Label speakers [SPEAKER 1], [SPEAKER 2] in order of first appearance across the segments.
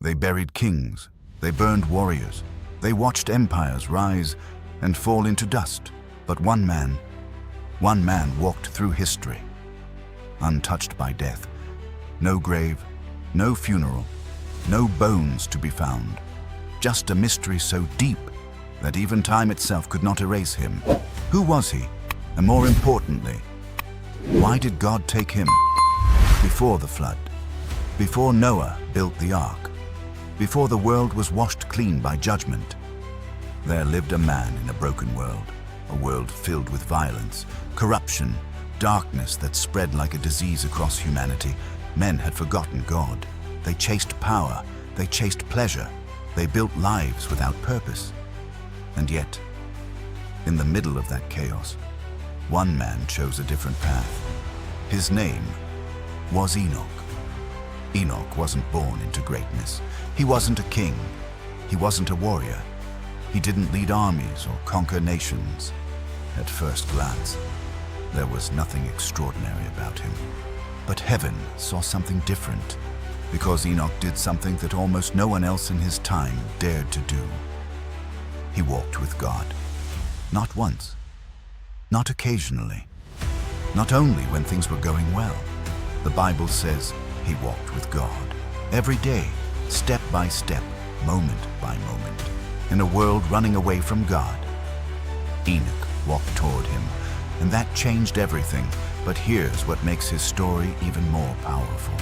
[SPEAKER 1] They buried kings, they burned warriors, they watched empires rise and fall into dust. But one man walked through history, untouched by death. No grave, no funeral, no bones to be found. Just a mystery so deep that even time itself could not erase him. Who was he? And more importantly, why did God take him? Before the flood, before Noah built the ark, before the world was washed clean by judgment, there lived a man in a broken world, a world filled with violence, corruption, darkness that spread like a disease across humanity. Men had forgotten God. They chased power, they chased pleasure, they built lives without purpose. And yet, in the middle of that chaos, one man chose a different path. His name was Enoch. Enoch wasn't born into greatness. He wasn't a king. He wasn't a warrior. He didn't lead armies or conquer nations. At first glance, there was nothing extraordinary about him. But heaven saw something different, because Enoch did something that almost no one else in his time dared to do. He walked with God. Not once, not occasionally, not only when things were going well. The Bible says he walked with God every day, step by step, moment by moment, in a world running away from God. Enoch walked toward him, and that changed everything. But here's what makes his story even more powerful.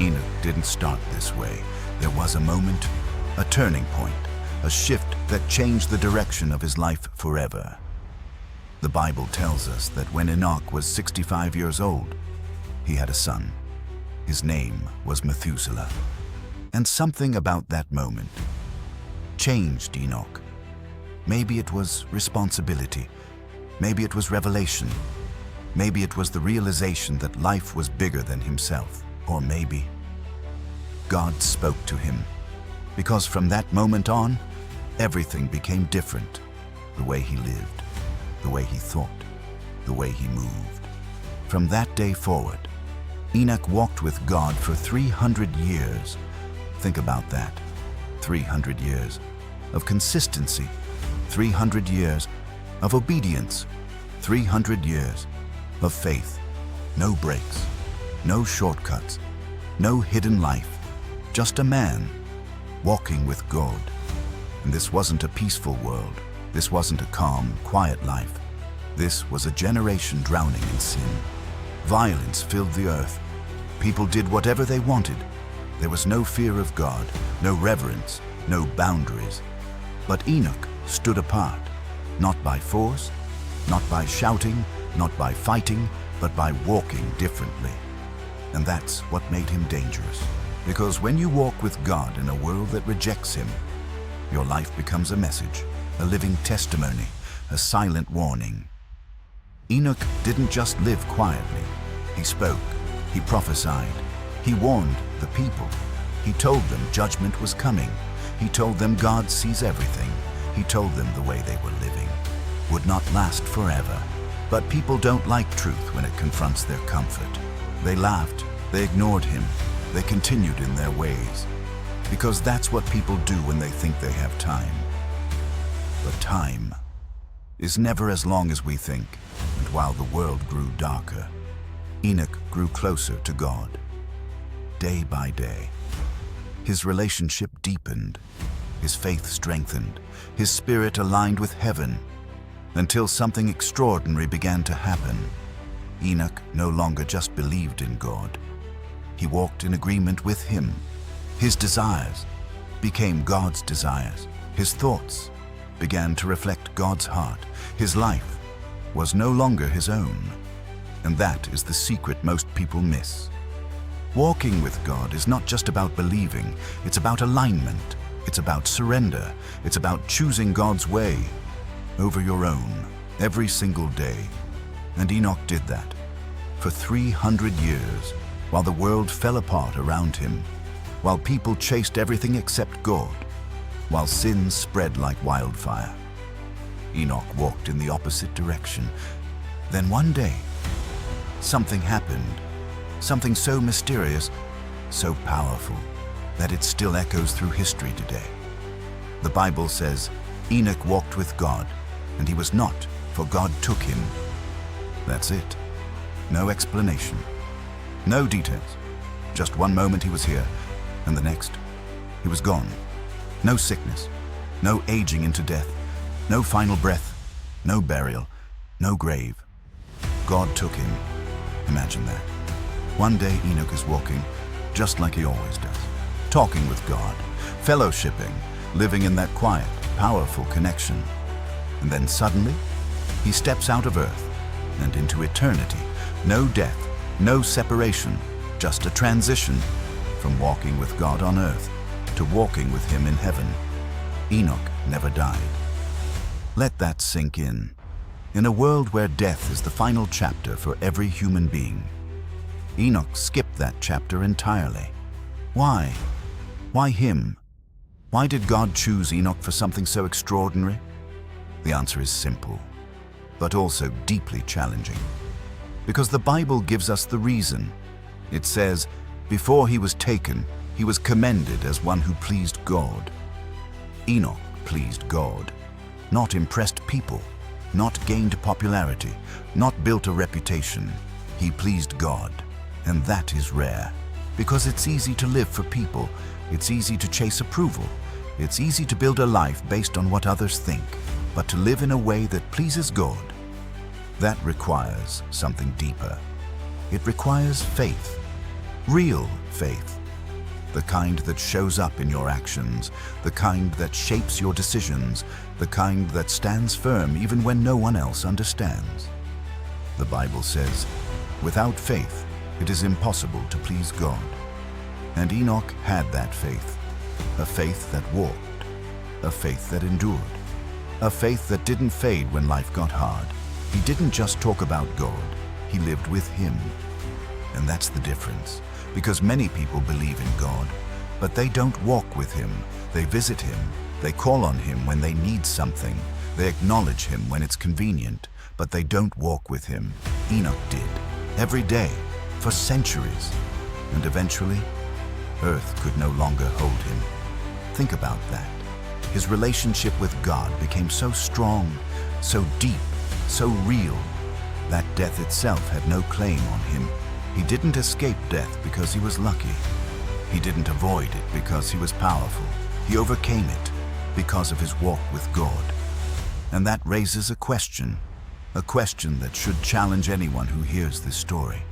[SPEAKER 1] Enoch didn't start this way. There was a moment, a turning point, a shift that changed the direction of his life forever. The Bible tells us that when Enoch was 65 years old, he had a son. His name was Methuselah. And something about that moment changed Enoch. Maybe it was responsibility. Maybe it was revelation. Maybe it was the realization that life was bigger than himself. Or maybe God spoke to him. Because from that moment on, everything became different. The way he lived, the way he thought, the way he moved. From that day forward, Enoch walked with God for 300 years. Think about that. 300 years of consistency, 300 years of obedience, 300 years of faith. No breaks, no shortcuts, no hidden life. Just a man walking with God. And this wasn't a peaceful world. This wasn't a calm, quiet life. This was a generation drowning in sin. Violence filled the earth. People did whatever they wanted. There was no fear of God, no reverence, no boundaries. But Enoch stood apart, not by force, not by shouting, not by fighting, but by walking differently. And that's what made him dangerous. Because when you walk with God in a world that rejects him, your life becomes a message, a living testimony, a silent warning. Enoch didn't just live quietly. He spoke, he prophesied, he warned the people. He told them judgment was coming. He told them God sees everything. He told them the way they were living would not last forever. But people don't like truth when it confronts their comfort. They laughed, they ignored him, they continued in their ways. Because that's what people do when they think they have time. But time is never as long as we think. And while the world grew darker, Enoch grew closer to God. Day by day, his relationship deepened, his faith strengthened, his spirit aligned with heaven, until something extraordinary began to happen. Enoch no longer just believed in God. He walked in agreement with him. His desires became God's desires. His thoughts began to reflect God's heart. His life was no longer his own. And that is the secret most people miss. Walking with God is not just about believing. It's about alignment. It's about surrender. It's about choosing God's way over your own every single day. And Enoch did that for 300 years, while the world fell apart around him, while people chased everything except God, while sin spread like wildfire. Enoch walked in the opposite direction. Then one day, something happened, something so mysterious, so powerful. that it still echoes through history today. The Bible says, Enoch walked with God, and he was not, for God took him. That's it. No explanation. No details. Just one moment he was here, and the next, he was gone. No sickness, no aging into death, no final breath, no burial, no grave. God took him. Imagine that. One day Enoch is walking, just like he always does, talking with God, fellowshipping, living in that quiet, powerful connection. And then suddenly, he steps out of earth and into eternity. No death, no separation, just a transition from walking with God on earth to walking with him in heaven. Enoch never died. Let that sink in. In a world where death is the final chapter for every human being, Enoch skipped that chapter entirely. Why? Why him? Why did God choose Enoch for something so extraordinary? The answer is simple, but also deeply challenging. Because the Bible gives us the reason. It says, before he was taken, he was commended as one who pleased God. Enoch pleased God, not impressed people, not gained popularity, not built a reputation. He pleased God, and that is rare. Because it's easy to live for people, it's easy to chase approval, it's easy to build a life based on what others think, but to live in a way that pleases God, that requires something deeper. It requires faith, real faith, the kind that shows up in your actions, the kind that shapes your decisions, the kind that stands firm even when no one else understands. The Bible says, without faith, it is impossible to please God. And Enoch had that faith, a faith that walked, a faith that endured, a faith that didn't fade when life got hard. He didn't just talk about God, he lived with him. And that's the difference, because many people believe in God, but they don't walk with him. They visit him, they call on him when they need something, they acknowledge him when it's convenient, but they don't walk with him. Enoch did, every day, for centuries, and eventually, earth could no longer hold him. Think about that. His relationship with God became so strong, so deep, so real, that death itself had no claim on him. He didn't escape death because he was lucky. He didn't avoid it because he was powerful. He overcame it because of his walk with God. And that raises a question that should challenge anyone who hears this story.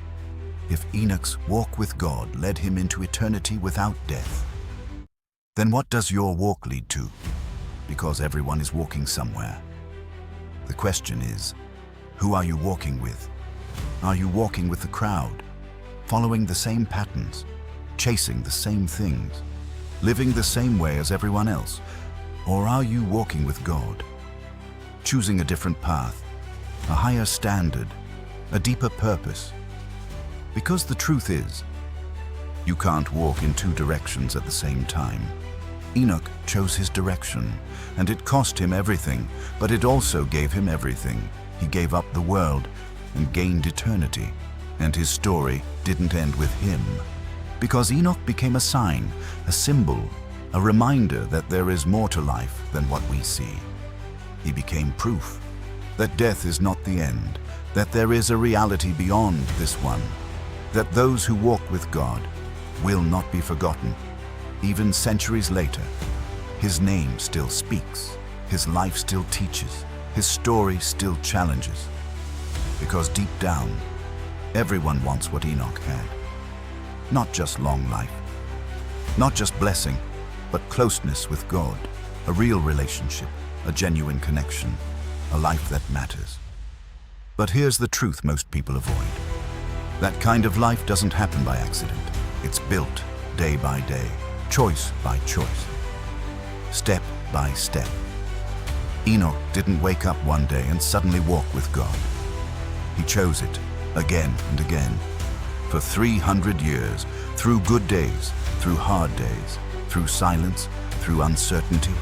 [SPEAKER 1] If Enoch's walk with God led him into eternity without death, then what does your walk lead to? Because everyone is walking somewhere. The question is, who are you walking with? Are you walking with the crowd, following the same patterns, chasing the same things, living the same way as everyone else? Or are you walking with God, choosing a different path, a higher standard, a deeper purpose? Because the truth is, you can't walk in two directions at the same time. Enoch chose his direction, and it cost him everything, but it also gave him everything. He gave up the world and gained eternity, and his story didn't end with him. Because Enoch became a sign, a symbol, a reminder that there is more to life than what we see. He became proof that death is not the end, that there is a reality beyond this one, that those who walk with God will not be forgotten. Even centuries later, his name still speaks, his life still teaches, his story still challenges. Because deep down, everyone wants what Enoch had. Not just long life, not just blessing, but closeness with God, a real relationship, a genuine connection, a life that matters. But here's the truth most people avoid. That kind of life doesn't happen by accident. It's built day by day, choice by choice, step by step. Enoch didn't wake up one day and suddenly walk with God. He chose it again and again. For 300 years, through good days, through hard days, through silence, through uncertainty,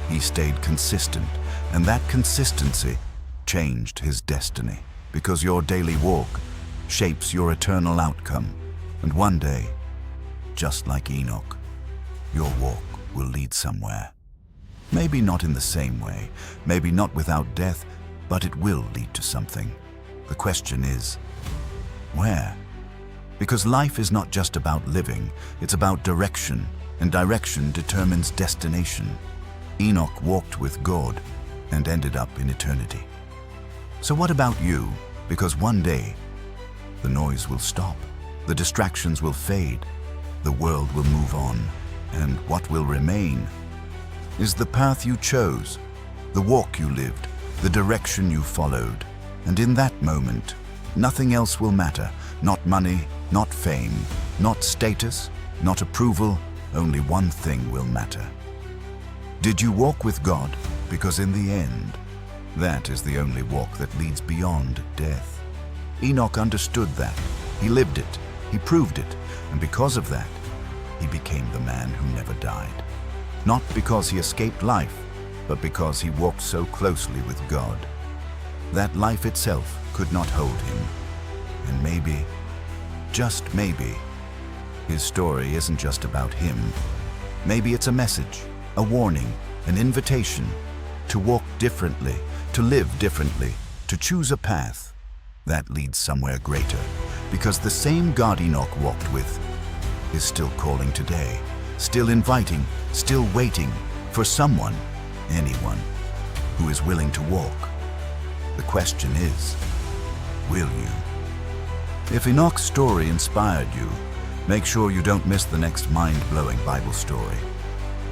[SPEAKER 1] he stayed consistent, and that consistency changed his destiny. Because your daily walk shapes your eternal outcome, and one day, just like Enoch, your walk will lead somewhere. Maybe not in the same way, maybe not without death, but it will lead to something. The question is, where? Because life is not just about living, it's about direction, and direction determines destination. Enoch walked with God and ended up in eternity. So what about you? Because one day, the noise will stop, the distractions will fade, the world will move on, and what will remain is the path you chose, the walk you lived, the direction you followed. And in that moment, nothing else will matter. Not money, not fame, not status, not approval. Only one thing will matter. Did you walk with God? Because in the end, that is the only walk that leads beyond death. Enoch understood that. He lived it. He proved it. And because of that, he became the man who never died. Not because he escaped life, but because he walked so closely with God. That life itself could not hold him. And maybe, just maybe, his story isn't just about him. Maybe it's a message, a warning, an invitation to walk differently, to live differently, to choose a path that leads somewhere greater. Because the same God Enoch walked with is still calling today, still inviting, still waiting for someone, anyone, who is willing to walk. The question is, will you? If Enoch's story inspired you, make sure you don't miss the next mind-blowing Bible story.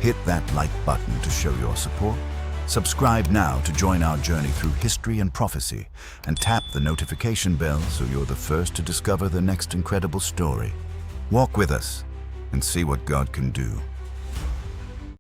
[SPEAKER 1] Hit that like button to show your support. Subscribe now to join our journey through history and prophecy, and tap the notification bell so you're the first to discover the next incredible story. Walk with us and see what God can do.